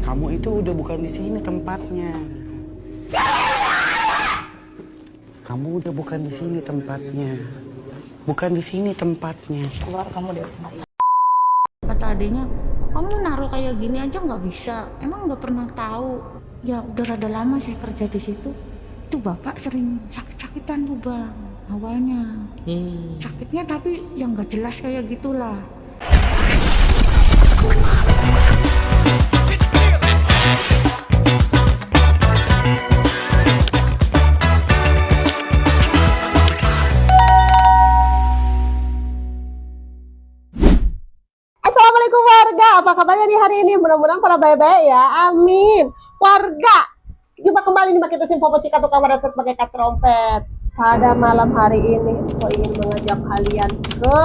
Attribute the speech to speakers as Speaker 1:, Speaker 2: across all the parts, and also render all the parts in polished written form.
Speaker 1: Kamu itu udah bukan di sini tempatnya. Kamu udah bukan di sini tempatnya. Bukan di sini tempatnya.
Speaker 2: Keluar kamu dari rumah.
Speaker 3: Kata adiknya, kamu naruh kayak gini aja nggak bisa. Emang nggak pernah tahu. Ya udah rada lama saya kerja di situ. Itu bapak sering sakit-sakitan tuh bang. Awalnya sakitnya tapi yang nggak jelas kayak gitulah.
Speaker 4: Assalamualaikum warga, apa kabarnya di hari ini? Mudah-mudahan pada baik-baik ya, amin. Warga, jumpa kembali di Makin Tesim Popo Cika Tukang Baratet pakai trompet. Pada malam hari ini, aku ingin mengajak kalian ke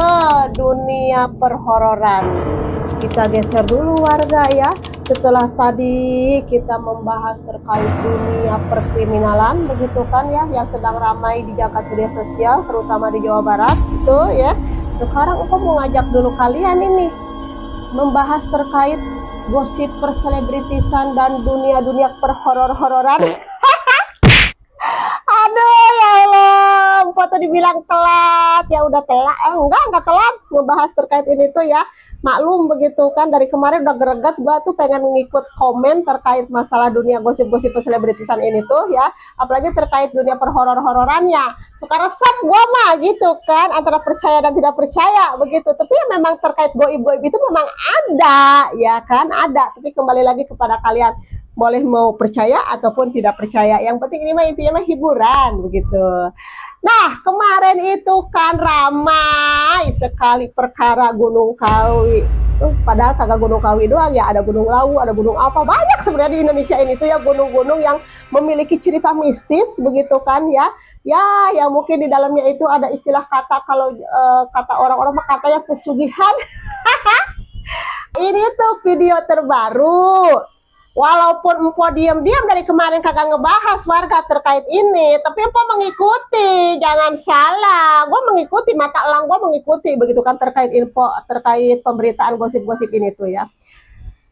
Speaker 4: dunia perhororan. Kita geser dulu warga ya. Setelah tadi kita membahas terkait dunia perkriminalan, begitu kan ya, yang sedang ramai di jagat media sosial, terutama di Jawa Barat, itu ya. Sekarang aku mau ngajak dulu kalian ini membahas terkait gosip perselebritisan dan dunia-dunia perhoror-hororan. Aduh ya Allah, foto dibilang telat, ya udah telat, enggak telat membahas terkait ini tuh ya. Maklum begitu kan, dari kemarin udah greget gua tuh pengen ngikut komen terkait masalah dunia gosip-gosip perselebritisan ini tuh ya, apalagi terkait dunia perhoror-hororannya. Suka resep gua mah gitu kan, antara percaya dan tidak percaya begitu. Tapi ya memang terkait goib-goib itu memang ada ya kan, ada. Tapi kembali lagi kepada kalian, boleh mau percaya ataupun tidak percaya. Yang penting ini mah intinya mah hiburan begitu. Nah, kemarin itu kan ramai sekali perkara Gunung Kawi. Padahal kagak Gunung Kawi doang ya, ada Gunung Lawu, ada gunung apa, banyak sebenarnya di Indonesia ini tuh ya gunung-gunung yang memiliki cerita mistis begitu kan ya. Ya, yang mungkin di dalamnya itu ada istilah kata, kalau kata orang-orang mah katanya pesugihan. Ini tuh video terbaru. Walaupun Empo diam-diam dari kemarin kagak ngebahas warga terkait ini, tapi Empo mengikuti, jangan salah, gue mengikuti, mata elang gue mengikuti begitu kan terkait info, terkait pemberitaan gosip-gosip ini tuh ya.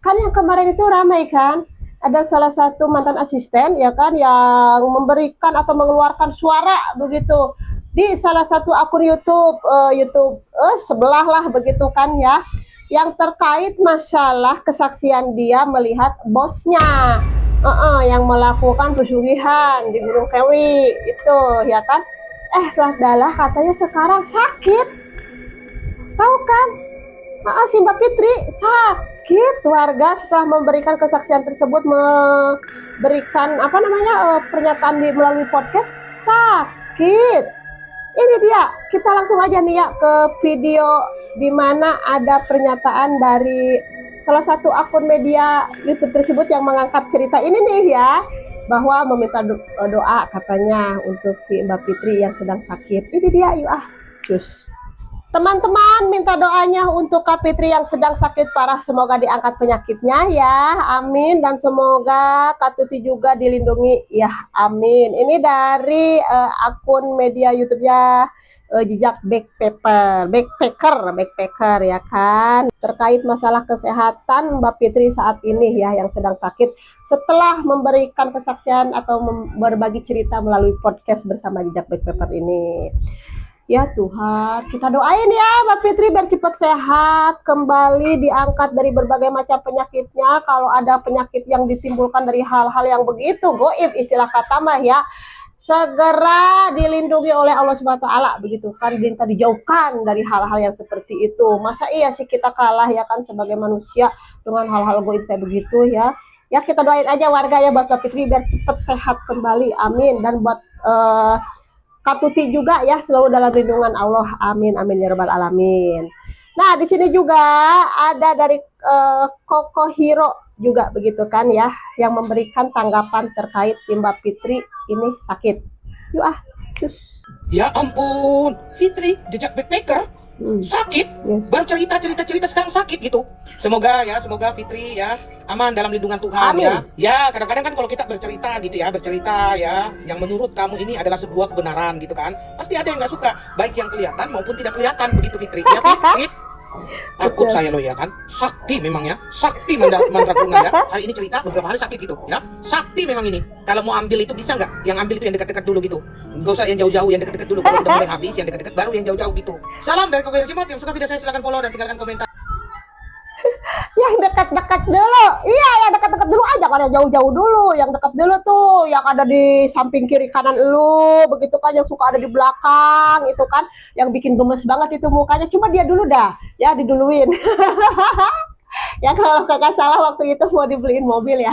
Speaker 4: Kan yang kemarin itu ramai kan, ada salah satu mantan asisten ya kan yang memberikan atau mengeluarkan suara begitu di salah satu akun YouTube, sebelah lah begitu kan ya, yang terkait masalah kesaksian dia melihat bosnya yang melakukan pesugihan di Gunung Kawi itu ya kan. Dalah katanya sekarang sakit, tahu kan? Si Mbak Fitri sakit warga setelah memberikan kesaksian tersebut, memberikan pernyataan melalui podcast, sakit. Ini dia, kita langsung aja nih ya ke video di mana ada pernyataan dari salah satu akun media YouTube tersebut yang mengangkat cerita ini nih ya, bahwa meminta doa katanya untuk si Mbak Fitri yang sedang sakit. Ini dia, yuk cus. Teman-teman minta doanya untuk Kak Fitri yang sedang sakit parah, semoga diangkat penyakitnya ya, amin. Dan semoga Kak Tuti juga dilindungi ya, amin. Ini dari akun media YouTube-nya Jejak Backpacker ya kan, terkait masalah kesehatan Mbak Fitri saat ini ya, yang sedang sakit setelah memberikan kesaksian atau berbagi cerita melalui podcast bersama Jejak Backpacker ini. Ya Tuhan, kita doain ya Mbak Fitri biar cepat sehat, kembali diangkat dari berbagai macam penyakitnya. Kalau ada penyakit yang ditimbulkan dari hal-hal yang begitu goib, istilah kata mah ya, segera dilindungi oleh Allah Subhanahu wa taala begitu kan, minta dijauhkan dari hal-hal yang seperti itu. Masa iya sih kita kalah ya kan sebagai manusia dengan hal-hal goib kayak begitu ya. Ya kita doain aja warga ya buat Mbak Fitri biar cepat sehat kembali, amin. Dan buat Kak Tuti juga ya, selalu dalam lindungan Allah, amin amin ya rabbal alamin. Nah di sini juga ada dari Koko Hiro juga begitu kan ya, yang memberikan tanggapan terkait si Mbak Fitri ini sakit. Yuk cus.
Speaker 5: Ya ampun, Fitri Jejak Backpacker sakit,
Speaker 4: Yes.
Speaker 5: baru cerita sekarang sakit gitu. Semoga Fitri ya aman dalam lindungan Tuhan.
Speaker 4: Amin.
Speaker 5: Ya kadang-kadang kan kalau kita bercerita ya, yang menurut kamu ini adalah sebuah kebenaran gitu kan, pasti ada yang nggak suka, baik yang kelihatan maupun tidak kelihatan begitu Fitri. Ya Fit? Takut saya loh ya kan. Sakti memang ya. Sakti mandraguna ya. Hari ini cerita beberapa hari sakit gitu ya. Sakti memang ini. Kalau mau ambil itu bisa nggak? Yang ambil itu yang dekat-dekat dulu gitu. Nggak usah yang jauh-jauh, yang dekat-dekat dulu. Kalau udah mulai habis, yang dekat-dekat baru yang jauh-jauh gitu. Salam dari Koko Cimot. Yang suka video saya silahkan follow dan tinggalkan komentar.
Speaker 4: Yang dekat-dekat dulu. Iya, yang dekat-dekat dulu aja, kan yang jauh-jauh dulu. Yang dekat dulu tuh, yang ada di samping kiri kanan lu, begitu kan, yang suka ada di belakang itu kan, yang bikin gemes banget itu mukanya. Cuma dia dulu dah, ya diduluin. Ya kalau kakak salah waktu itu mau dibeliin mobil ya.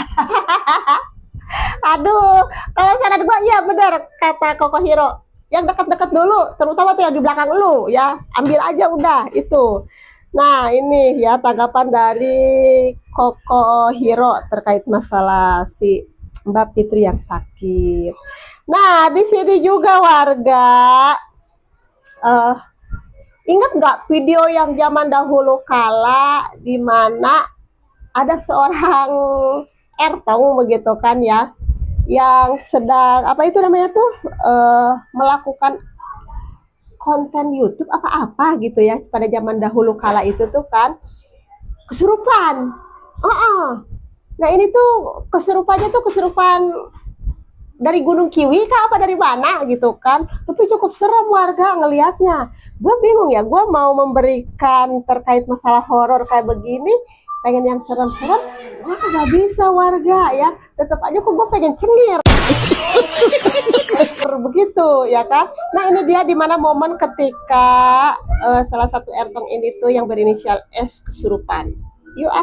Speaker 4: Aduh, kalau saran gua iya benar kata Koko Hiro. Yang dekat-dekat dulu, terutama tuh yang di belakang lu ya. Ambil aja udah itu. Nah, ini ya tanggapan dari Koko Hiro terkait masalah si Mbak Fitri yang sakit. Nah, di sini juga warga ingat nggak video yang zaman dahulu kala di mana ada seorang Ertong begitu kan ya, yang sedang apa itu namanya tuh melakukan konten YouTube apa-apa gitu ya pada zaman dahulu kala itu tuh kan kesurupan. Nah ini tuh kesurupannya tuh kesurupan dari Gunung Kiwi kah apa dari mana gitu kan, tapi cukup serem warga ngelihatnya. Gue bingung ya, gue mau memberikan terkait masalah horor kayak begini, pengen yang serem-serem, nggak bisa warga ya, tetap aja kok gue pengen cengir. Begitu ya kan. Nah ini dia dimana momen ketika salah satu Ertong ini tuh yang berinisial S kesurupan. Yuk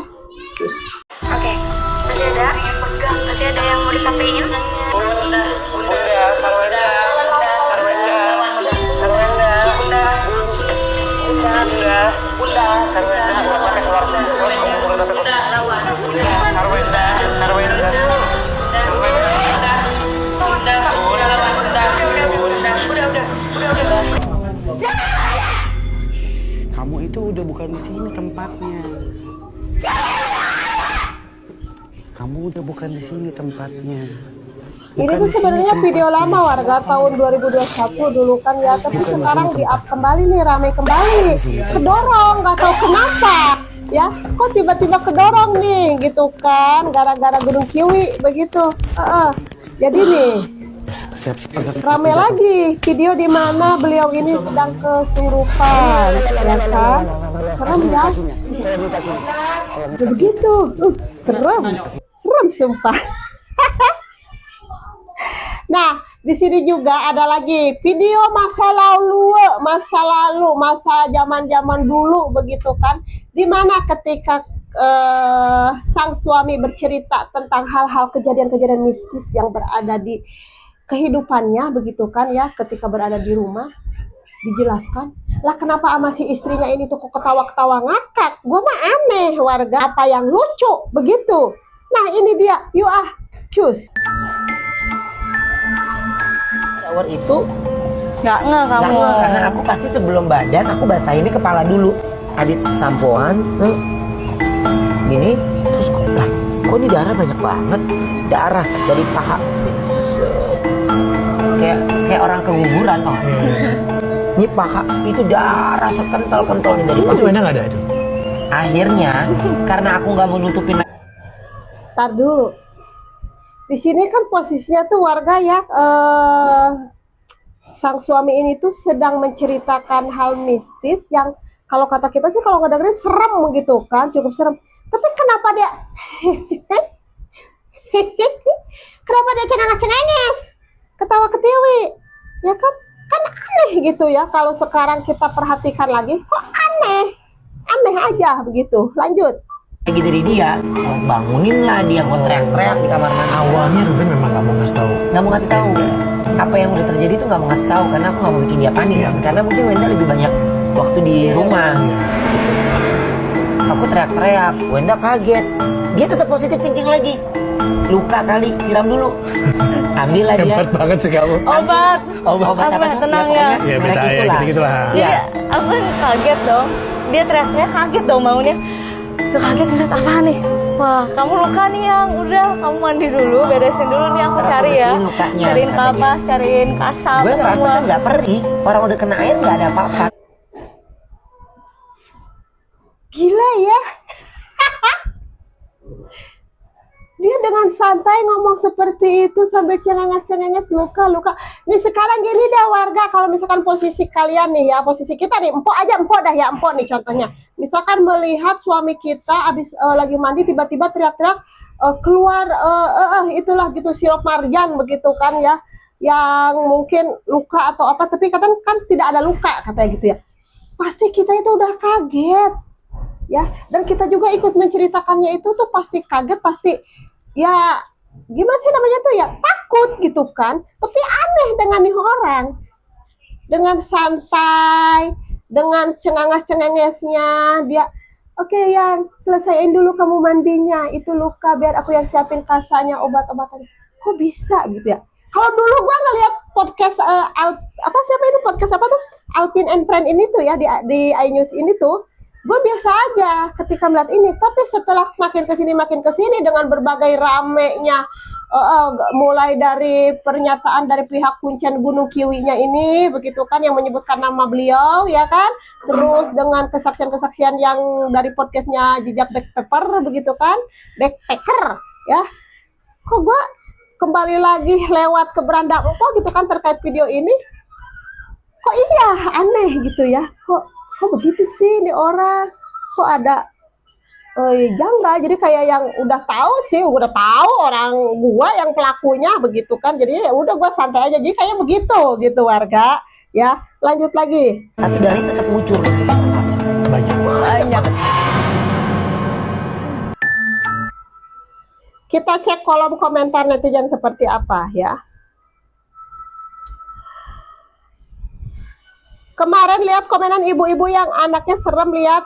Speaker 4: cus.
Speaker 2: Oke, masih ada yang mau disampaikan?
Speaker 1: Kamu itu udah bukan di sini tempatnya. Kamu udah bukan di sini tempatnya.
Speaker 4: Ini tuh sebenarnya video lama warga tahun 2021 dulu kan ya, tapi sekarang di up kembali nih, rame kembali, kedorong nggak tahu kenapa ya, kok tiba-tiba kedorong nih gitu kan, gara-gara Gunung Kiwi begitu. Jadi nih rame lagi video di mana beliau ini sedang kesurupan ya kan, serem ya, begitu, serem sumpah. Nah, di sini juga ada lagi video masa lalu, masa zaman-zaman dulu begitu kan, dimana ketika sang suami bercerita tentang hal-hal kejadian-kejadian mistis yang berada di kehidupannya begitu kan ya, ketika berada di rumah dijelaskan, lah kenapa sama si istrinya ini tuh kok ketawa-ketawa ngakak, gua mah aneh warga, apa yang lucu begitu. Nah ini dia, yuk cus.
Speaker 6: Shower itu
Speaker 7: nggak kamu
Speaker 6: karena aku pasti sebelum badan aku basahin kepala dulu, habis sampoan gini, terus kok ini darah banyak banget, darah dari paha sini, kayak orang keguguran. Ini paha itu darah sekental-kentalnya dari paha.
Speaker 8: Itu enak nggak ada itu?
Speaker 6: Akhirnya karena aku nggak mau nutupin.
Speaker 4: Tar dulu, di sini kan posisinya tuh warga ya, sang suami ini tuh sedang menceritakan hal mistis yang kalau kata kita sih kalau ngedengerin serem gitu kan, cukup serem. Tapi kenapa dia kenapa dia cengenges, ketawa ketiwi, ya kan? Kan aneh gitu ya, kalau sekarang kita perhatikan lagi, kok aneh aja begitu. Lanjut.
Speaker 6: Lagi dari dia, bangunin lah dia, kok teriak-teriak di kamar mandi.
Speaker 8: Awalnya Ruben memang nggak mau ngasih tahu.
Speaker 6: Nggak mau ngasih tahu. Apa yang udah terjadi tuh nggak mau ngasih tahu karena aku nggak mau bikin dia panik kan. Karena mungkin Wenda lebih banyak waktu di rumah. Aku teriak-teriak, Wenda kaget. Dia tetap positif thinking lagi. Luka kali, siram dulu. Ambil lah dia.
Speaker 8: Hebat banget sih kamu.
Speaker 7: obat
Speaker 6: Apa
Speaker 7: tenang ya.
Speaker 8: Ya beda ya, gitu-gitulah.
Speaker 7: Iya, aku kan kaget dong. Dia teriak-teriak kaget dong bangunnya. Udah kaget ngeliat apa nih? Wah, kamu luka nih yang udah kamu mandi dulu, beresin dulu nih aku cari ya.
Speaker 6: Lukanya,
Speaker 7: Cariin kapas, cariin kasam
Speaker 6: gue ngerasa
Speaker 7: semua.
Speaker 6: kan nggak perih. Orang udah kena air nggak ada apa-apa.
Speaker 4: Gila ya. Dia dengan santai ngomong seperti itu sampai cengenges-cengenges, luka-luka. Nih sekarang gini dah warga, kalau misalkan posisi kalian nih ya, posisi kita nih, empok aja, empok dah ya, empok nih contohnya. Misalkan melihat suami kita habis lagi mandi tiba-tiba teriak-teriak keluar itulah gitu sirup marjan begitu kan ya, yang mungkin luka atau apa, tapi kan tidak ada luka katanya gitu ya. Pasti kita itu udah kaget ya, dan kita juga ikut menceritakannya itu tuh pasti kaget, pasti ya gimana sih namanya tuh ya, takut gitu kan. Tapi aneh dengan nih orang, dengan santai, dengan cengangas-cengengesnya dia, oke, yang selesaiin dulu kamu mandinya, itu luka biar aku yang siapin kasanya, obat-obatan. Kok bisa gitu ya? Kalau dulu gua ngeliat podcast apa siapa itu, podcast apa tuh, Alvin and Friend ini tuh ya, di iNews ini tuh, gue biasa aja ketika melihat ini. Tapi setelah makin kesini dengan berbagai ramenya, mulai dari pernyataan dari pihak Kuncen Gunung Kiwinya ini begitu kan, yang menyebutkan nama beliau ya kan, terus dengan kesaksian-kesaksian yang dari podcastnya Jejak Backpacker begitu kan, Backpacker ya, kok gue kembali lagi lewat ke beranda Empo gitu kan terkait video ini, kok iya aneh gitu ya, kok begitu sih nih orang, kok ada janggal. Jadi kayak yang udah tahu orang gua yang pelakunya begitu kan, jadi ya udah gua santai aja, jadi kayak begitu gitu warga ya. Lanjut lagi,
Speaker 6: Tapi dari tetap ngucur.
Speaker 8: Banyak.
Speaker 4: kita cek kolom komentar netizen seperti apa ya. Kemarin lihat komenan ibu-ibu yang anaknya serem, lihat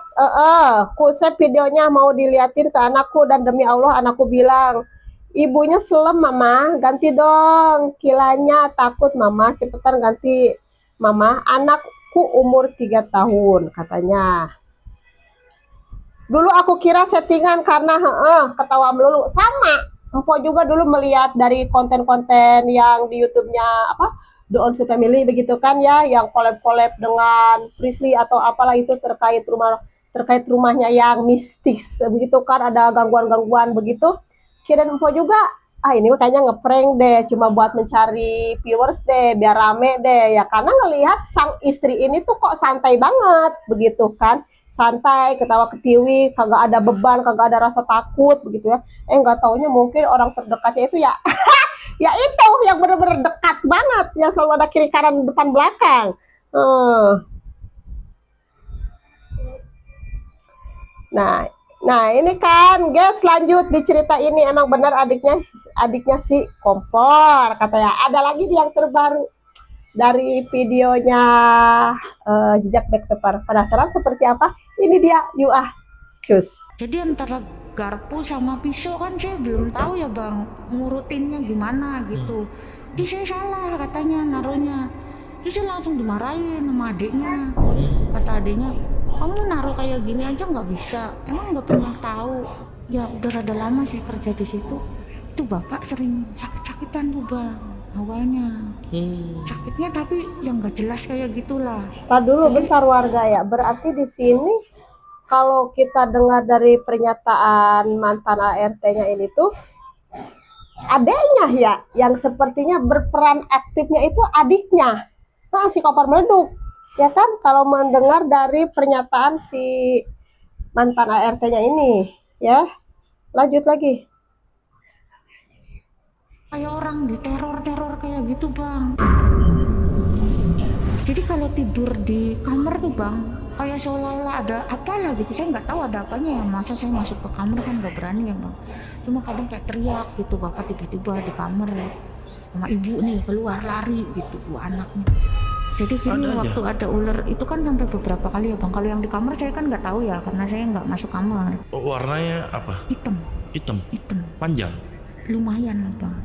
Speaker 4: kusep videonya mau diliatin ke anakku, dan demi Allah anakku bilang, ibunya selem mama, ganti dong kilanya, takut mama, cepetan ganti mama, anakku umur 3 tahun katanya. Dulu aku kira settingan karena ketawa melulu. Sama, Empo juga dulu melihat dari konten-konten yang di YouTube-nya apa, The Onsu Family begitu kan ya, yang collab-collab dengan Priestley atau apalah itu terkait rumahnya yang mistis begitu kan, ada gangguan-gangguan begitu. Kirain Empo juga, ini kayaknya ngeprank deh, cuma buat mencari viewers deh, biar rame deh ya, karena ngelihat sang istri ini tuh kok santai banget begitu kan, santai, ketawa ketiwi, kagak ada beban, kagak ada rasa takut begitu ya. Nggak taunya mungkin orang terdekatnya itu ya ya itu yang bener-bener dekat banget, yang selalu ada kiri kanan depan belakang. Nah ini kan guys, lanjut di cerita ini, emang benar adiknya si kompor katanya. Ada lagi yang terbaru dari videonya Jejak Backpacker. Penasaran seperti apa? Ini dia, yuk cus.
Speaker 3: Jadi antara garpu sama pisau kan saya belum tahu ya bang, ngurutinnya gimana gitu. Jadi saya salah katanya naruhnya. Terus saya langsung dimarahin sama adiknya. Kata adiknya, kamu naruh kayak gini aja nggak bisa, emang nggak pernah tahu. Ya udah rada lama saya kerja di situ. Itu bapak sering sakit-sakitan tuh bang awalnya. Sakitnya tapi yang nggak jelas kayak gitulah.
Speaker 4: Tar dulu bentar warga ya, berarti di sini kalau kita dengar dari pernyataan mantan ART-nya ini tuh, adiknya ya yang sepertinya berperan aktifnya itu adiknya, si kompor meleduk ya kan, kalau mendengar dari pernyataan si mantan ART-nya ini ya. Lanjut lagi.
Speaker 3: Kayak orang diteror-teror kayak gitu bang. Jadi kalau tidur di kamar tuh bang, kayak seolah-olah ada apalah gitu, saya nggak tahu ada apanya ya. Masa saya masuk ke kamar kan nggak berani ya bang, cuma kadang kayak teriak gitu, bapak tiba-tiba di kamar sama ibu nih keluar lari gitu tuh anaknya. Jadi gini, waktu ada ular itu kan sampai beberapa kali ya bang. Kalau yang di kamar saya kan nggak tahu ya, karena saya nggak masuk kamar.
Speaker 9: Warnanya apa?
Speaker 3: Hitam.
Speaker 9: Panjang?
Speaker 3: Lumayan bang.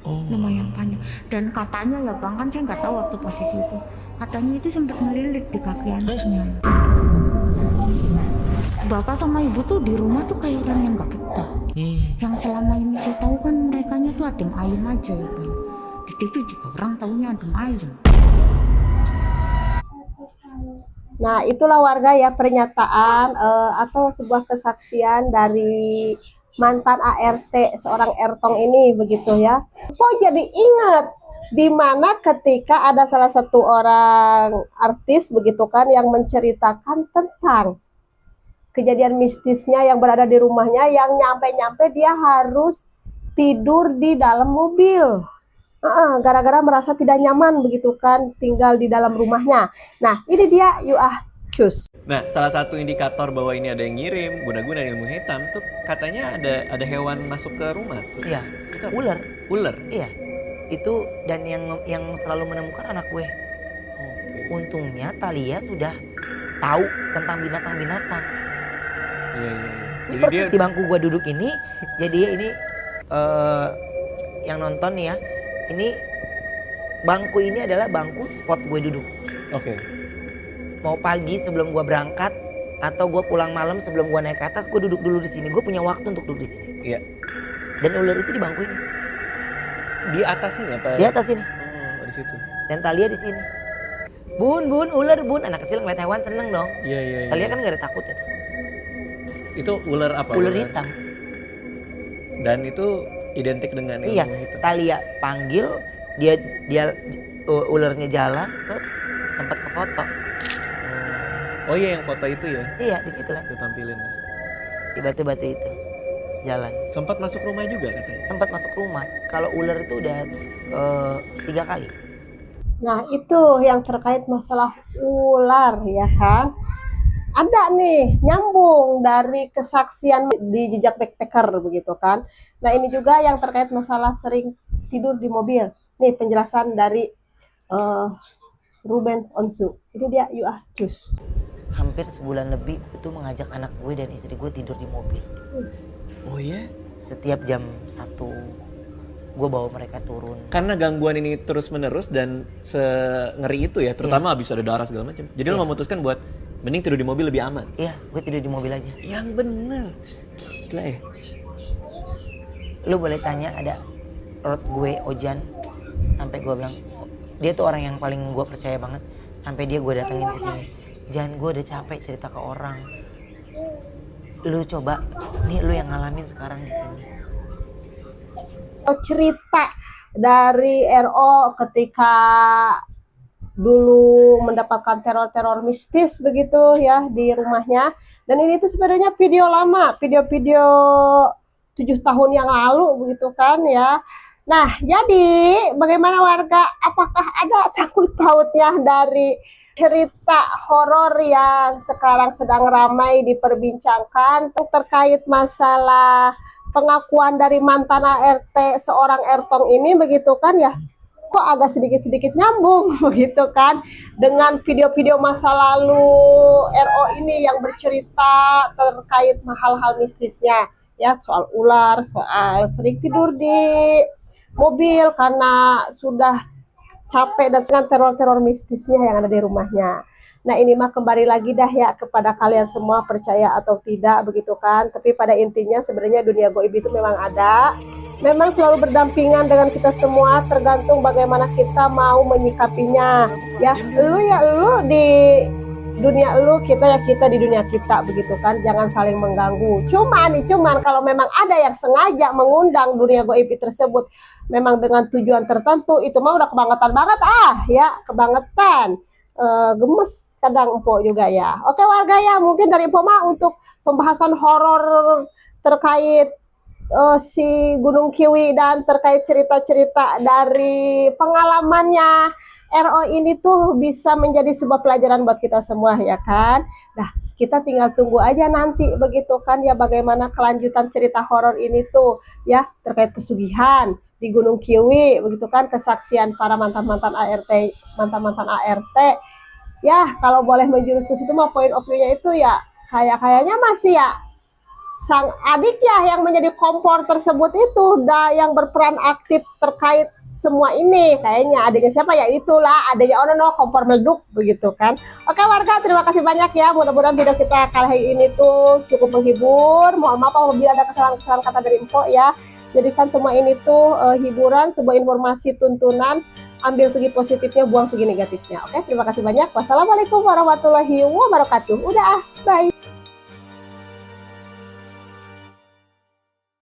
Speaker 3: Lumayan panjang. Dan katanya ya bang, kan saya nggak tahu waktu posisi itu, katanya itu sempat melilit di kaki anaknya. Bapak sama ibu tuh di rumah tuh kayak orang yang nggak betah. Yang selama ini saya tahu kan merekanya tuh adem ayem aja ya bang. Di TV juga orang taunya adem ayem.
Speaker 4: Nah, itulah warga ya pernyataan atau sebuah kesaksian dari mantan ART seorang Ertong ini begitu ya. Kok jadi ingat di mana ketika ada salah satu orang artis begitu kan yang menceritakan tentang kejadian mistisnya yang berada di rumahnya, yang nyampe-nyampe dia harus tidur di dalam mobil. Gara-gara merasa tidak nyaman begitu kan tinggal di dalam rumahnya. Nah, ini dia cus.
Speaker 10: Nah, salah satu indikator bahwa ini ada yang ngirim guna-guna ilmu hitam tuh katanya ada hewan masuk ke rumah.
Speaker 6: Iya, itu ular.
Speaker 10: Ular.
Speaker 6: Iya. Itu dan yang selalu menemukan anak gue. Untungnya Thalia sudah tahu tentang binatang-binatang.
Speaker 10: Iya.
Speaker 6: Jadi persis dia di bangku gue duduk ini, jadi ini yang nonton nih ya, ini bangku ini adalah bangku spot gue duduk.
Speaker 10: Oke.
Speaker 6: Mau pagi sebelum gue berangkat atau gue pulang malam sebelum gue naik ke atas, gue duduk dulu di sini. Gue punya waktu untuk duduk di sini.
Speaker 10: Iya.
Speaker 6: Dan ular itu di bangku ini.
Speaker 10: Di atas ini apa?
Speaker 6: Di atas ini.
Speaker 10: Oh, di situ.
Speaker 6: Dan Thalia di sini. Bun, ular bun. Anak kecil ngeliat hewan seneng dong.
Speaker 10: Iya.
Speaker 6: Thalia kan gak ada takutnya tuh.
Speaker 10: Itu ular apa?
Speaker 6: Ular hitam.
Speaker 10: Dan itu identik dengan ilmu hitam.
Speaker 6: Thalia panggil, dia ularnya jalan, sempat ke foto.
Speaker 10: Oh iya, yang foto itu ya?
Speaker 6: Iya, di situ kan.
Speaker 10: Itu tampilin ya.
Speaker 6: Di batu-batu itu. Jalan.
Speaker 10: Sempat masuk rumah juga katanya?
Speaker 6: Sempat masuk rumah. Kalau ular itu udah 3 kali.
Speaker 4: Nah, itu yang terkait masalah ular ya kan. Ada nih nyambung dari kesaksian di jejak backpacker begitu kan. Nah, ini juga yang terkait masalah sering tidur di mobil. Nih penjelasan dari Ruben Onsu. Ini dia cus.
Speaker 6: Hampir sebulan lebih itu mengajak anak gue dan istri gue tidur di mobil.
Speaker 10: Oh iya?
Speaker 6: Setiap jam 1 gue bawa mereka turun.
Speaker 10: Karena gangguan ini terus menerus dan ngeri itu ya, terutama habis ada darah segala macam. Jadi lo memutuskan buat mending tidur di mobil lebih aman.
Speaker 6: Iya, gue tidur di mobil aja.
Speaker 10: Yang bener. Gila ya.
Speaker 6: Lo boleh tanya ada road gue Ojan, sampai gue bilang dia tuh orang yang paling gue percaya banget. Sampai dia gue datengin ke sini. Jan, gue udah capek cerita ke orang. Lu coba, nih lu yang ngalamin sekarang di sini.
Speaker 4: Cerita dari RO ketika dulu mendapatkan teror-teror mistis begitu ya di rumahnya. Dan ini tuh sebenarnya video lama, video-video 7 tahun yang lalu begitu kan ya. Nah, jadi bagaimana warga? Apakah ada sangkut pautnya dari cerita horor yang sekarang sedang ramai diperbincangkan terkait masalah pengakuan dari mantan ART seorang Ertong ini begitu kan ya? Kok agak sedikit-sedikit nyambung begitu kan dengan video-video masa lalu RO ini yang bercerita terkait hal-hal mistisnya ya, soal ular, soal sering tidur di mobil karena sudah capek dan dengan teror-teror mistisnya yang ada di rumahnya. Nah, ini mah kembali lagi dah ya kepada kalian semua, percaya atau tidak begitu kan. Tapi pada intinya sebenarnya dunia gaib itu memang ada, memang selalu berdampingan dengan kita semua, tergantung bagaimana kita mau menyikapinya ya. Lu di dunia lu, kita ya kita di dunia kita begitu kan. Jangan saling mengganggu. Cuman kalau memang ada yang sengaja mengundang dunia gaib tersebut memang dengan tujuan tertentu, itu mah udah kebangetan banget ya, kebangetan. Gemes kadang Empo juga ya. Oke warga ya, mungkin dari Empo mah untuk pembahasan horor terkait si Gunung Kiwi dan terkait cerita-cerita dari pengalamannya RO ini tuh bisa menjadi sebuah pelajaran buat kita semua ya kan. Nah, kita tinggal tunggu aja nanti begitu kan ya, bagaimana kelanjutan cerita horor ini tuh ya, terkait pesugihan di Gunung Kiwi begitu kan, kesaksian para mantan-mantan ART ya. Kalau boleh menjurus ke situ mah point of view-nya itu ya kayaknya masih ya sang adik ya yang menjadi kompor tersebut itu yang berperan aktif terkait semua ini. Kayaknya adiknya siapa ya, itulah adiknya kompor meleduk begitu kan. Oke warga, terima kasih banyak ya, mudah-mudahan video kita kali ini tuh cukup menghibur. Mohon maaf apabila ada kesalahan-kesalahan kata dari Empo ya. Jadikan semua ini tuh hiburan, sebuah informasi tuntunan ambil segi positifnya, buang segi negatifnya. Oke, terima kasih banyak. Wassalamualaikum warahmatullahi wabarakatuh. Udah, bye.